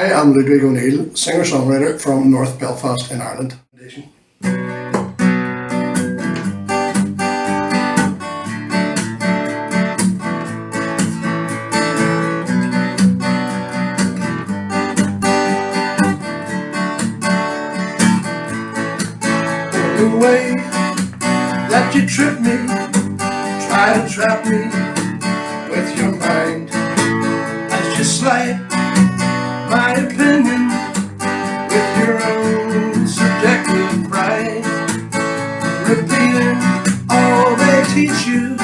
I am Ludwig O'Neill, singer-songwriter from North Belfast in Ireland. The way that you trip me, try to trap me with your mind, as you slight my opinion with your own subjective pride, repeating all they teach you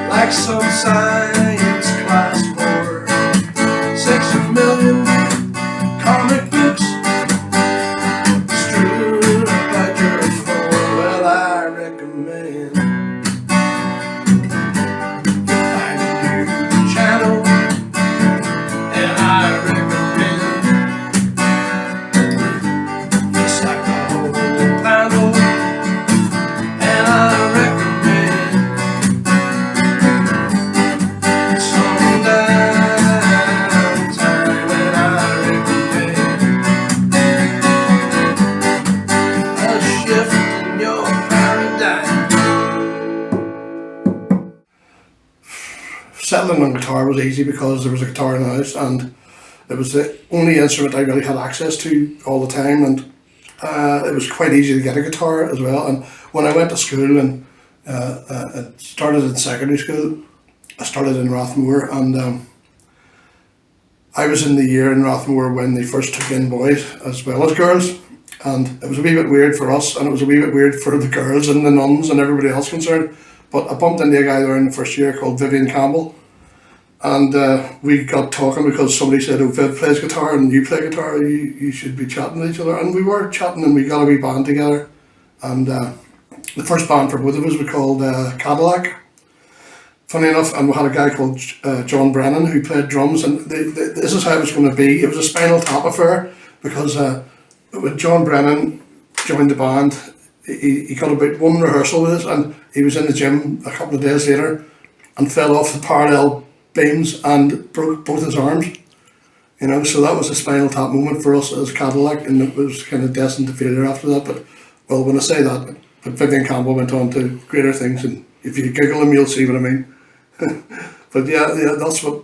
like some science class for 6 million comic books strewn about your floor. Well, I recommend you find a new channel, and I recommend you stack the whole panel, and I recommend some downtime, and I recommend a shift in your paradigm. Settling on guitar was easy because there was a guitar in the house, and it was the only instrument I really had access to all the time, and it was quite easy to get a guitar as well. And when I went to school and it started in secondary school, I started in Rathmore, and I was in the year in Rathmore when they first took in boys as well as girls, and it was a wee bit weird for us, and it was a wee bit weird for the girls and the nuns and everybody else concerned. But I bumped into a guy there in the first year called Vivian Campbell, and we got talking because somebody said, "Oh, Viv plays guitar and you play guitar, you should be chatting to each other." And we were chatting, and we got a wee band together. And the first band for both of us was called Cadillac, funny enough, and we had a guy called John Brennan who played drums, and this is how it was going to be. It was a Spinal Tap affair, because when John Brennan joined the band, he got about one rehearsal with us, and he was in the gym a couple of days later and fell off the parallel beams and broke both his arms. You know, so that was a Spinal Tap moment for us as Cadillac, and it was kind of destined to failure after that. But, well, when I say that, but Vivian Campbell went on to greater things, and if you Google him, you'll see what I mean. But yeah, that's why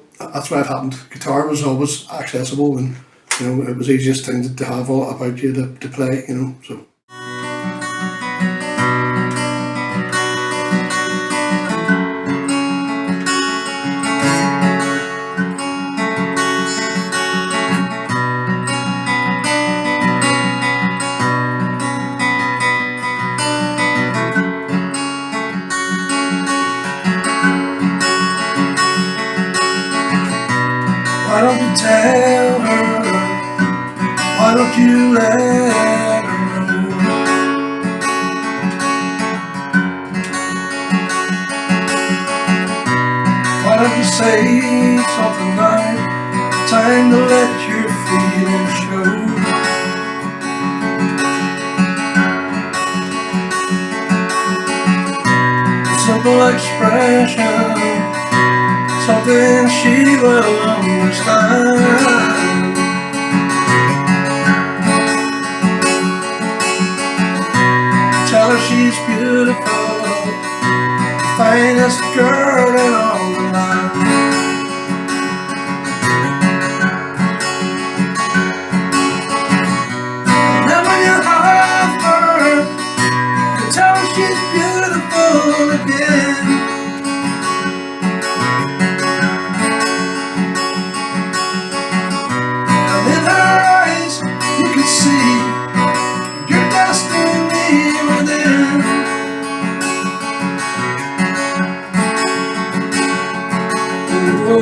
it happened. Guitar was always accessible, and you know, it was the easiest thing to have all about you to play. You know, so. Why don't you tell her? Why don't you let her know? Why don't you say something now? Time to let your feelings show. A simple expression, something she will understand. Tell her she's beautiful, the finest girl in all the land. And then when you have her, you tell her she's beautiful again. See your destiny within. Whoa,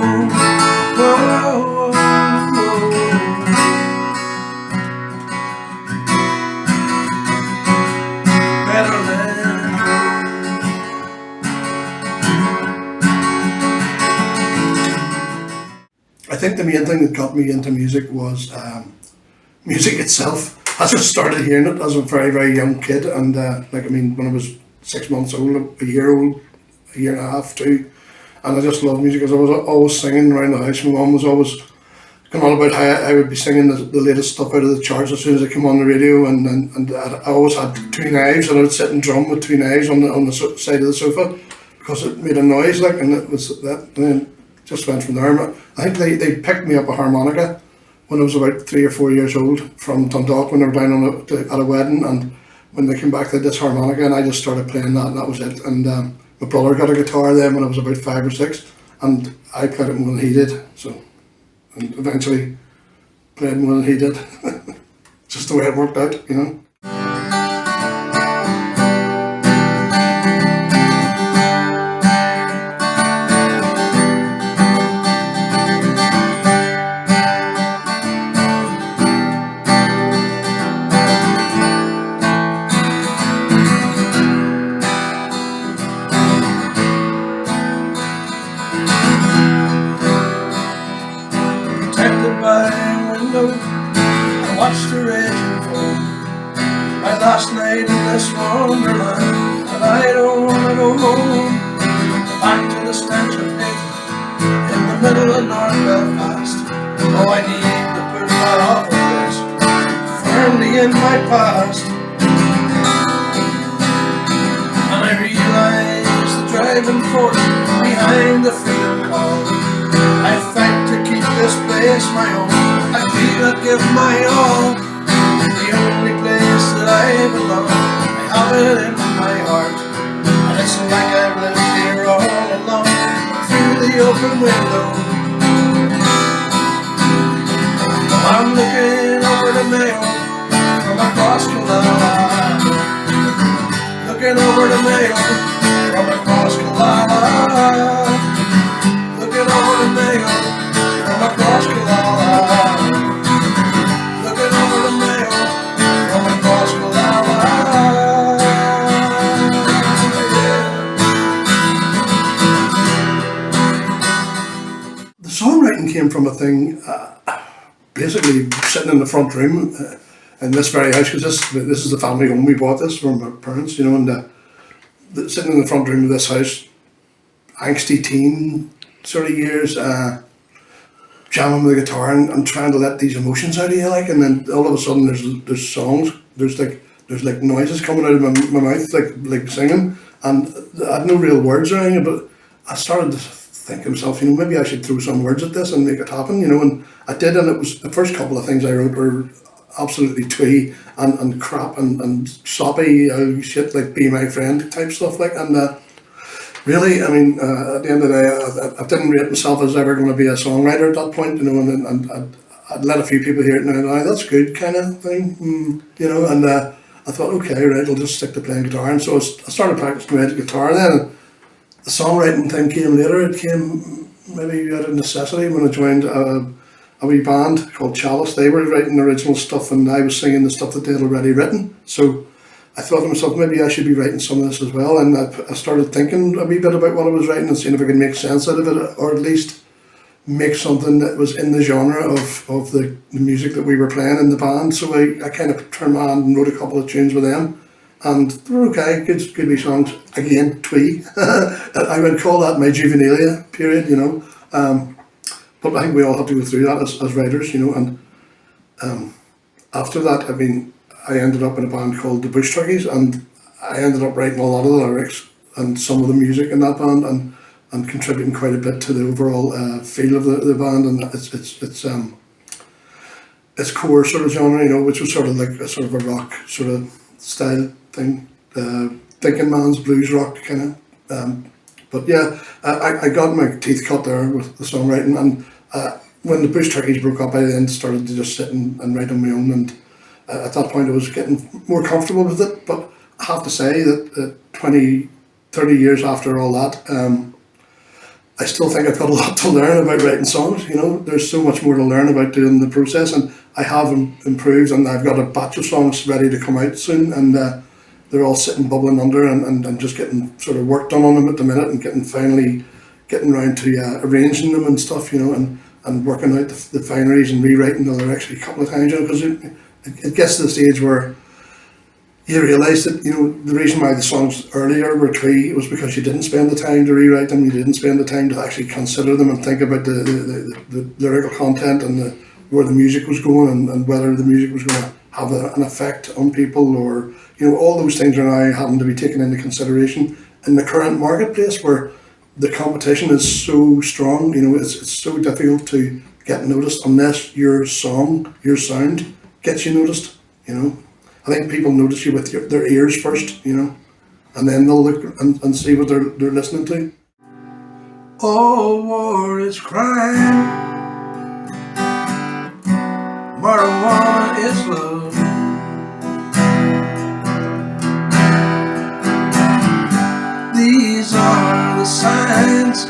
whoa, whoa. Better let go. I think the main thing that got me into music was music itself. I just started hearing it as a very, very young kid, and when I was 6 months old, a year and a half, 2, and I just loved music because I was always singing around the house. My mum was always going on about how I would be singing the latest stuff out of the charts as soon as I came on the radio, and I always had two knives, and I would sit and drum with two knives on the side of the sofa because it made a noise, like, and it was that. And then just went from there. I think they picked me up a harmonica when I was about 3 or 4 years old from Dundalk when they were down at a wedding, and when they came back they had this harmonica, and I just started playing that, and that was it. And my brother got a guitar then when I was about 5 or 6, and I played it more than he did. So, and eventually played more than he did. Just the way it worked out, you know. I watched the raging foam. My last night in this wonderland, and I don't wanna go home. Back to the stench of hate in the middle of North Belfast. Oh, I need to put that awful place firmly in my past. And I realise the driving force behind the freedom call. I fight to keep this place my own. I feel I'd give my all. The only place that I belong, I have it in my heart. And it's like I've lived here all along, through the open window. I'm looking over the Mayo from across Killala. Looking over the Mayo from across Killala. Looking over the Mayo from across Killala. Looking over the Mayo from across Killala. The songwriting came from a thing, basically sitting in the front room in this very house, because this is the family home. We bought this from my parents, you know, and sitting in the front room of this house, angsty teen sort of years, jamming with the guitar and trying to let these emotions out of you, like, and then all of a sudden there's songs, there's like noises coming out of my mouth, like singing, and I had no real words or anything, but I started to think to myself, you know, maybe I should throw some words at this and make it happen, you know, and I did, and it was the first couple of things I wrote were absolutely twee and crap and soppy shit, like Be My Friend type stuff, like, and really, I mean, at the end of the day, I didn't rate myself as ever going to be a songwriter at that point, you know, and I'd let a few people hear it and now that's good kind of thing, you know, and I thought, okay, right, I'll just stick to playing guitar, and so I started practicing the guitar then, and the songwriting thing came later. It came maybe out of necessity when I joined a wee band called Chalice. They were writing original stuff and I was singing the stuff that they'd already written, so I thought to myself, maybe I should be writing some of this as well, and I started thinking a wee bit about what I was writing and seeing if I could make sense out of it, or at least make something that was in the genre of the music that we were playing in the band. So I kind of turned my hand and wrote a couple of tunes with them, and they were okay, good wee songs. Again, twee. I would call that my juvenilia period, you know. But I think we all have to go through that as writers, you know, and after that, I mean, I ended up in a band called the Bush Turkeys, and I ended up writing a lot of the lyrics and some of the music in that band, and contributing quite a bit to the overall feel of the band, and its core sort of genre, you know, which was sort of like a sort of a rock sort of style thing, thinking man's blues rock kind of. But yeah, I got my teeth cut there with the songwriting, and when the Bush Turkeys broke up, I then started to just sit and write on my own, and at that point I was getting more comfortable with it. But I have to say that 20, 30 years after all that, I still think I've got a lot to learn about writing songs, you know. There's so much more to learn about doing the process, and I have improved, and I've got a batch of songs ready to come out soon, and they're all sitting bubbling under and just getting sort of work done on them at the minute, and finally getting around to arranging them and stuff, you know, and working out the fineries and rewriting the lyrics a couple of times, you know, because it gets to the stage where you realise that, the reason why the songs earlier were three was because you didn't spend the time to rewrite them, you didn't spend the time to actually consider them and think about the lyrical content and where the music was going, and whether the music was going to have an effect on people, or, all those things are now having to be taken into consideration in the current marketplace where the competition is so strong. It's so difficult to get noticed unless your sound gets you noticed. I think people notice you with their ears first, and then they'll look and see what they're listening to. All war is crime. Marijuana is love. These are the signs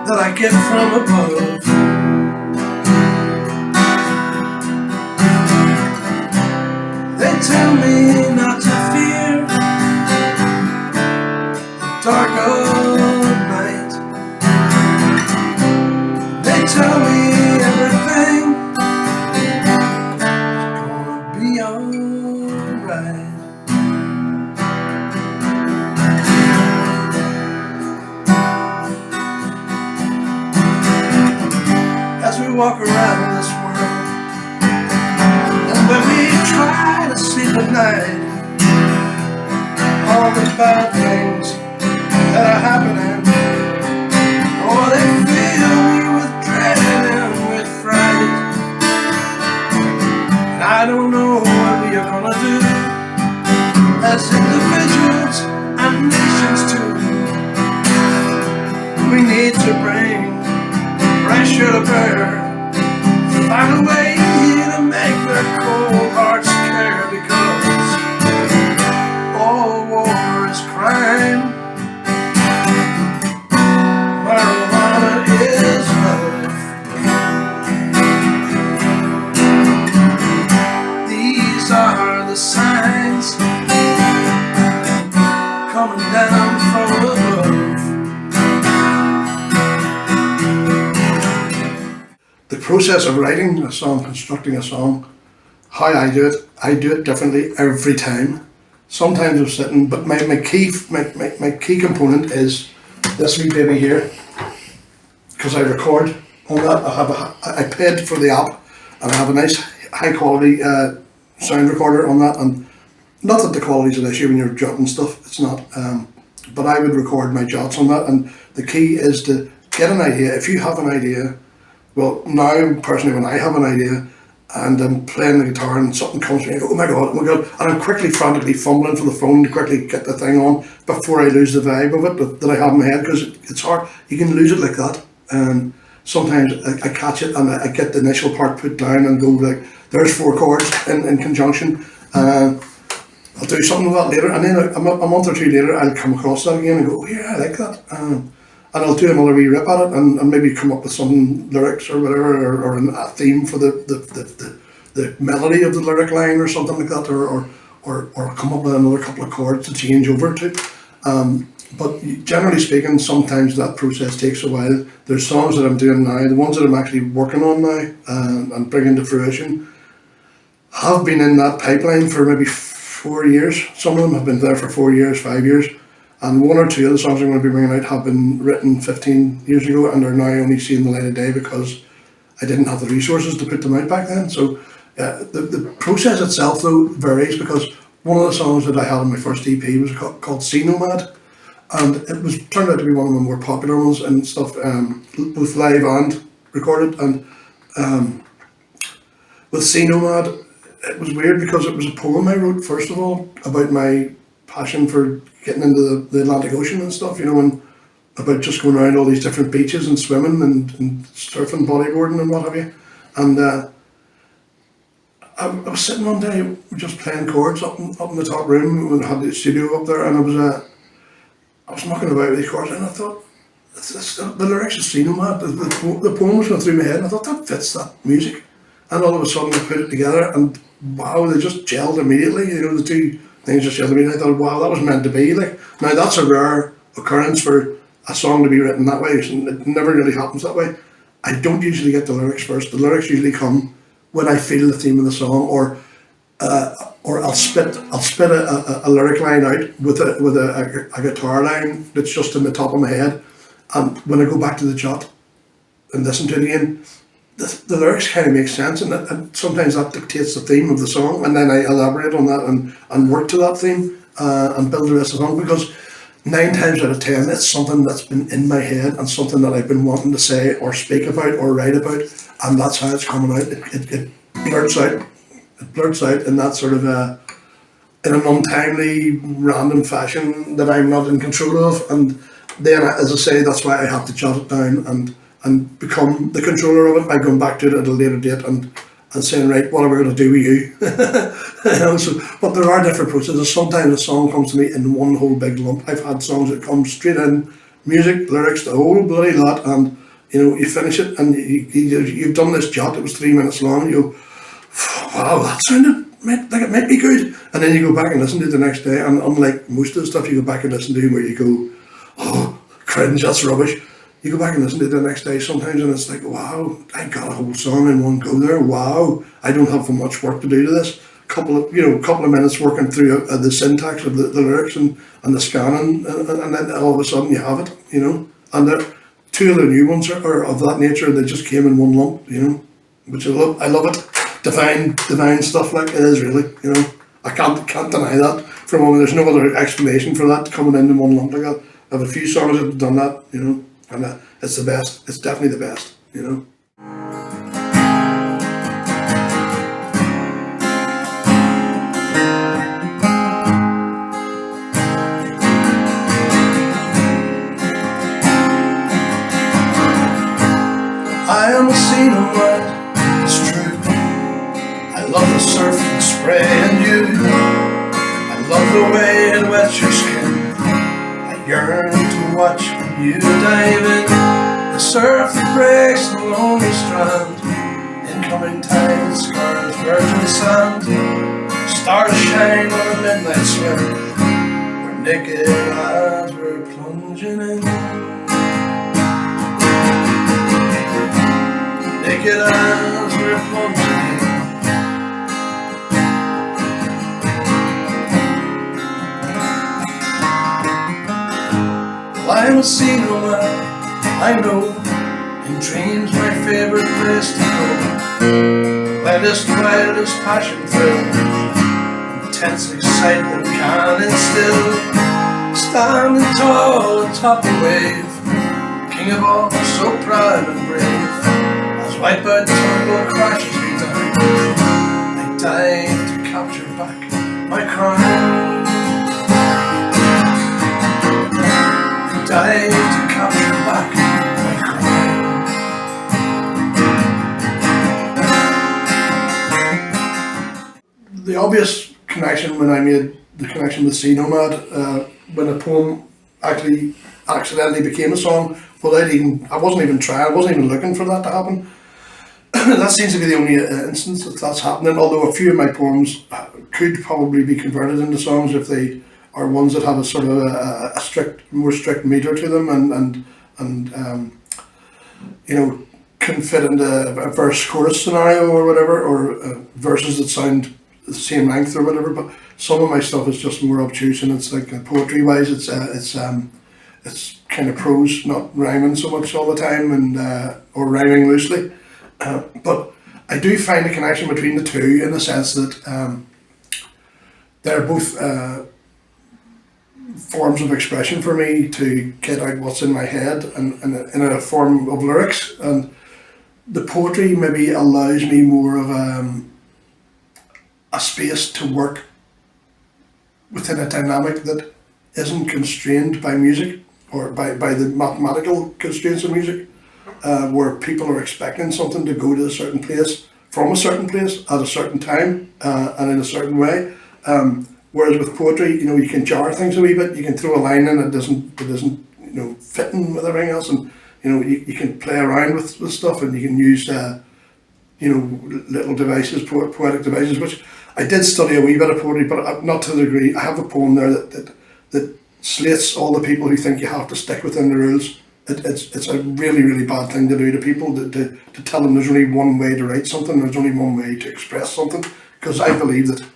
that I get from above. They tell me not to fear the dark of night. They tell me everything is gonna be alright. As we walk around this world, and when we try to sleep at night, all the bad things that are happening, oh, they fill me with dread and with fright. And I don't know what we are gonna do as individuals and nations too. We need to bring pressure to bear, find a way to make their cold hearts care, because all war is crime. Marijuana is love. These are the signs coming down from above. The process of writing a song, constructing a song, how I do it differently every time. Sometimes I'm sitting, but my key component is this wee baby here, because I record on that. I paid for the app, and I have a nice high quality sound recorder on that, and not that the quality's an issue when you're jotting stuff, it's not, but I would record my jots on that, and the key is to get an idea. If you have an idea, well, now personally when I have an idea and I'm playing the guitar and something comes to me, I go, oh my god, and I'm frantically fumbling for the phone to quickly get the thing on before I lose the vibe of it that I have in my head, because it's hard, you can lose it like that. Sometimes I catch it and I get the initial part put down and go like, there's 4 chords in conjunction. I'll do something with that later, and then a month or two later I'll come across that again and go, oh yeah, I like that. And I'll do another wee rip at it, and maybe come up with some lyrics or whatever, or a theme for the melody of the lyric line or something like that, or come up with another couple of chords to change over to. But generally speaking, sometimes that process takes a while. There's songs that I'm doing now, the ones that I'm actually working on now and bringing to fruition, have been in that pipeline for maybe 4 years. Some of them have been there for 4 years, 5 years. And 1 or 2 of the songs I'm going to be bringing out have been written 15 years ago and are now only seeing the light of day because I didn't have the resources to put them out back then. So the process itself though varies, because one of the songs that I had on my first EP was called Sea Nomad, and it turned out to be one of the more popular ones and stuff, both live and recorded. And with Sea Nomad, it was weird because it was a poem I wrote first of all about my passion for getting into the Atlantic Ocean and stuff, and about just going around all these different beaches and swimming and surfing, bodyboarding and what have you. And I was sitting one day just playing chords up in the top room when I had the studio up there, and I was knocking about with these chords, and I thought, the lyrics of Sea Nomad, the poem was going through my head, and I thought that fits that music. And all of a sudden I put it together, and wow, they just gelled immediately. The two things just gelled immediately. I thought, wow, that was meant to be. Like, now that's a rare occurrence for a song to be written that way. It never really happens that way. I don't usually get the lyrics first. The lyrics usually come when I feel the theme of the song, or or I'll spit a lyric line out with a guitar line that's just in the top of my head, and when I go back to the jot and listen to it again, the lyrics kind of make sense, and sometimes that dictates the theme of the song, and then I elaborate on that and work to that theme and build the rest of the song, because 9 times out of 10 it's something that's been in my head and something that I've been wanting to say or speak about or write about, and that's how it's coming out. It blurts out. It blurts out in that sort of in an untimely, random fashion that I'm not in control of, and then, as I say, that's why I have to jot it down and become the controller of it by going back to it at a later date and saying, right, what are we going to do with you? But there are different processes. Sometimes a song comes to me in one whole big lump. I've had songs that come straight in, music, lyrics, the whole bloody lot, and you finish it and you've done this jot. It was 3 minutes long. And you go, wow, that sounded like it might be good. And then you go back and listen to it the next day, and unlike most of the stuff you go back and listen to where you go, oh, cringe, that's rubbish. You go back and listen to it the next day sometimes, and it's like, wow, I got a whole song in one go there. Wow, I don't have much work to do to this. Couple of minutes working through the syntax of the lyrics and the scanning, and then all of a sudden you have it. And two of the new ones are of that nature. They just came in one lump, which I love. I love it. Divine stuff, like it is really. I can't deny that. For a moment, there's no other explanation for that coming in one lump like that. I have a few songs that have done that, and it's the best. It's definitely the best, I am a scene of what is true. I love the surf and spray and you. I love the way it wets your skin. I yearn to watch when you dive in. The surf that breaks the lonely strand. Incoming tide scars virgin sand. Stars shine on a midnight swim. We're naked as we're plunging in. Naked as we're plunging in. Well, I'm a sea nomad, I know. In dreams my favorite place to go. Wettest, wildest passion filled. Intense excitement can instill. Standing tall atop a wave. King of all, so proud and brave. Whitebird turtle crashes me down. I dive to capture back my crown. I dive to capture back my crown. The obvious connection when I made the connection with Sea Nomad, when a poem actually accidentally became a song, I wasn't even trying, I wasn't even looking for that to happen. That seems to be the only instance that's happening, although a few of my poems could probably be converted into songs if they are ones that have a sort of a more strict meter to them and can fit into a verse-chorus scenario or whatever, or verses that sound the same length or whatever. But some of my stuff is just more obtuse, and it's like poetry-wise, it's kind of prose, not rhyming so much all the time, and or rhyming loosely. But I do find a connection between the two in the sense that they're both forms of expression for me to get out what's in my head and in a form of lyrics. And the poetry maybe allows me more of a space to work within a dynamic that isn't constrained by music or by the mathematical constraints of music. Where people are expecting something to go to a certain place, from a certain place, at a certain time, and in a certain way. Whereas with poetry, you can jar things a wee bit. You can throw a line in that doesn't fitting with everything else, and you can play around with stuff, and you can use little devices, poetic devices, which I did study a wee bit of poetry, but not to the degree. I have a poem there that slates all the people who think you have to stick within the rules. It's a really, really bad thing to do to people, to tell them there's only one way to write something, there's only one way to express something, because I believe that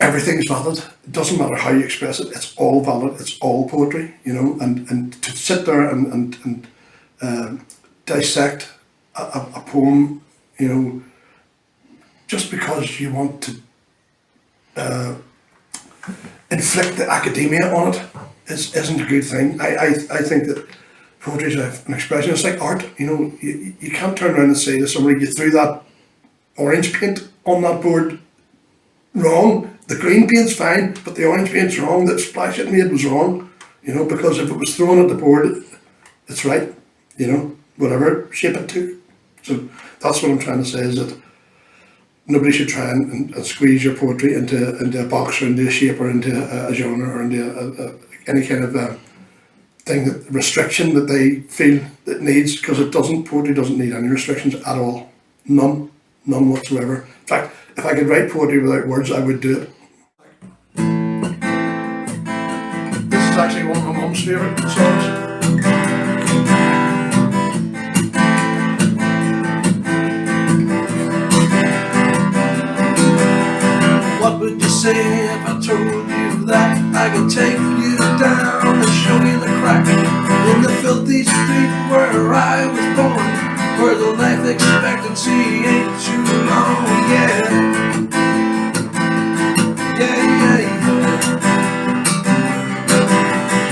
everything's valid. It doesn't matter how you express it, it's all valid, it's all poetry, you know, and to sit there and dissect a poem, you know, just because you want to inflict the academia on it isn't a good thing. I think that poetry is an expression. It's like art, you know. You can't turn around and say to somebody, you threw that orange paint on that board wrong. The green paint's fine, but the orange paint's wrong. The splash it made was wrong, you know, because if it was thrown at the board, it's right, you know, whatever shape it took. So that's what I'm trying to say, is that nobody should try and squeeze your poetry into a box or into a shape or into a genre or into any kind of thing, that restriction that they feel it needs, because it doesn't. Poetry doesn't need any restrictions at all. None whatsoever. In fact, if I could write poetry without words, I would do it. This is actually one of my mum's favourite songs. What would you say if I told you that I could take you down and show you the crack in the filthy street where I was born, where the life expectancy ain't too long? Yeah, yeah, yeah, yeah,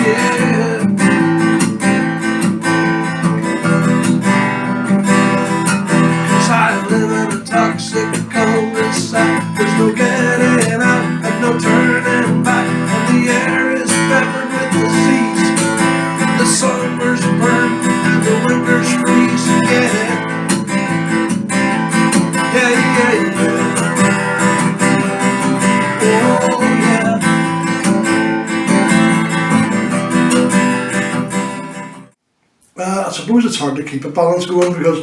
yeah. Cause I live in a toxic cul-de-sac. There's no getting out and no turning back, and the air is peppered with disease. The summers burn and the winters freeze. Yeah, yeah, yeah, yeah. Oh yeah. I suppose it's hard to keep a balance going, because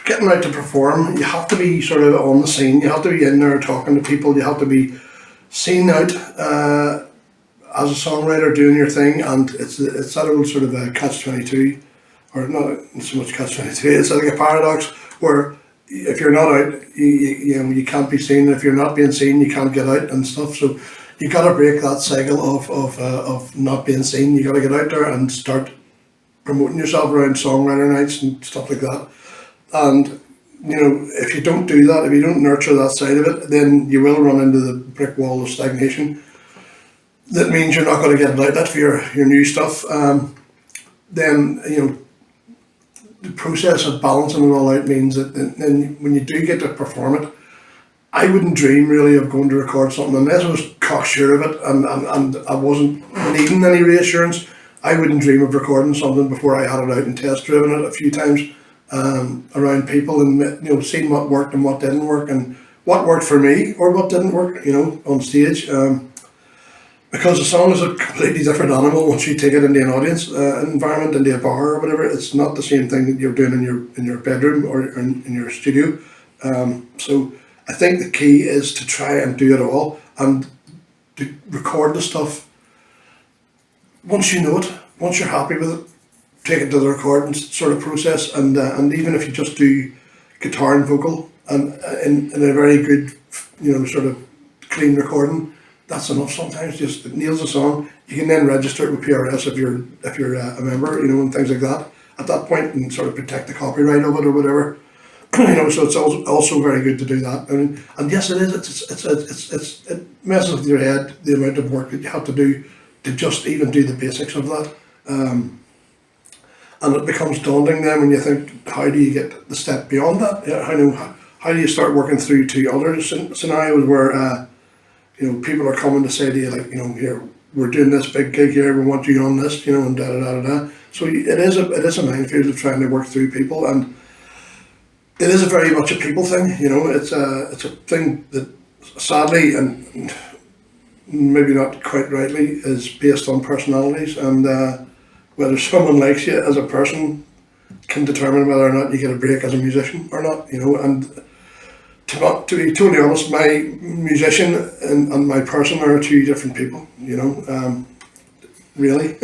getting out to perform, you have to be sort of on the scene, you have to be in there talking to people, you have to be seen out as a songwriter doing your thing, and it's that old sort of a catch-22, or not so much catch-22, it's like a paradox where if you're not out, you can't be seen, if you're not being seen, you can't get out and stuff. So you got to break that cycle of not being seen. You got to get out there and start promoting yourself around songwriter nights and stuff like that. And you know, if you don't do that, if you don't nurture that side of it, then you will run into the brick wall of stagnation. That means you're not going to get an outlet for your new stuff. Then, you know, the process of balancing it all out means that then when you do get to perform it, I wouldn't dream really of going to record something unless I was cocksure of it and I wasn't needing any reassurance. I wouldn't dream of recording something before I had it out and test driven it a few times around people, and you know, seeing what worked and what didn't work, and what worked for me or what didn't work, you know, on stage. Because a song is a completely different animal once you take it into an audience environment, into a bar or whatever. It's not the same thing that you're doing in your bedroom or in your studio. So I think the key is to try and do it all and to record the stuff. Once you know it, once you're happy with it, take it to the recording sort of process, and even if you just do guitar and vocal and in a very good, you know, sort of clean recording, that's enough sometimes. Just it nails a song. You can then register it with PRS if you're a member, you know, and things like that at that point, and sort of protect the copyright of it or whatever. You know, so it's also very good to do that. And yes, it is. It messes with your head, the amount of work that you have to do to just even do the basics of that. And it becomes daunting then when you think, how do you get the step beyond that? How do you start working through to other scenarios where you know, people are coming to say to you, like, you know, here, we're doing this big gig here, we want you on this, you know, and da da da da da. So it is a minefield of trying to work through people, and it is a very much a people thing, you know. It's a thing that sadly and maybe not quite rightly is based on personalities, and whether someone likes you as a person can determine whether or not you get a break as a musician or not, you know. And to be totally honest, my musician and my person are two different people, you know, really.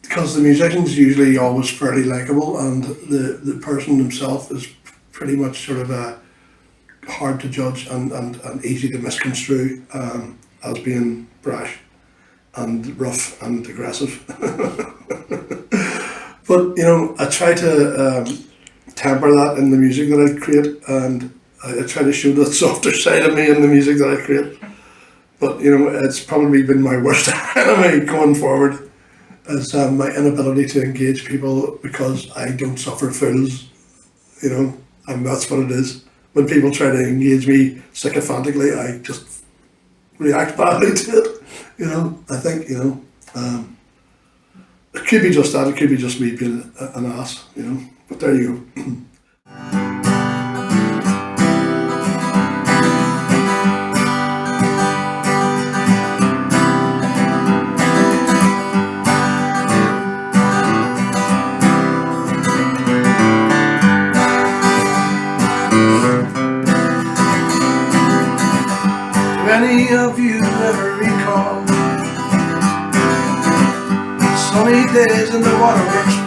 Because the musician's usually always fairly likeable, and the person himself is pretty much sort of hard to judge and easy to misconstrue as being brash and rough and aggressive. But you know, I try to temper that in the music that I create, and I try to show the softer side of me in the music that I create. But you know, it's probably been my worst enemy going forward, is my inability to engage people because I don't suffer fools. You know, and that's what it is. When people try to engage me sycophantically, I just react badly to it. You know, I think, you know, it could be just that, it could be just me being an ass, you know, but there you go. Any of you ever recall sunny days in the waterworks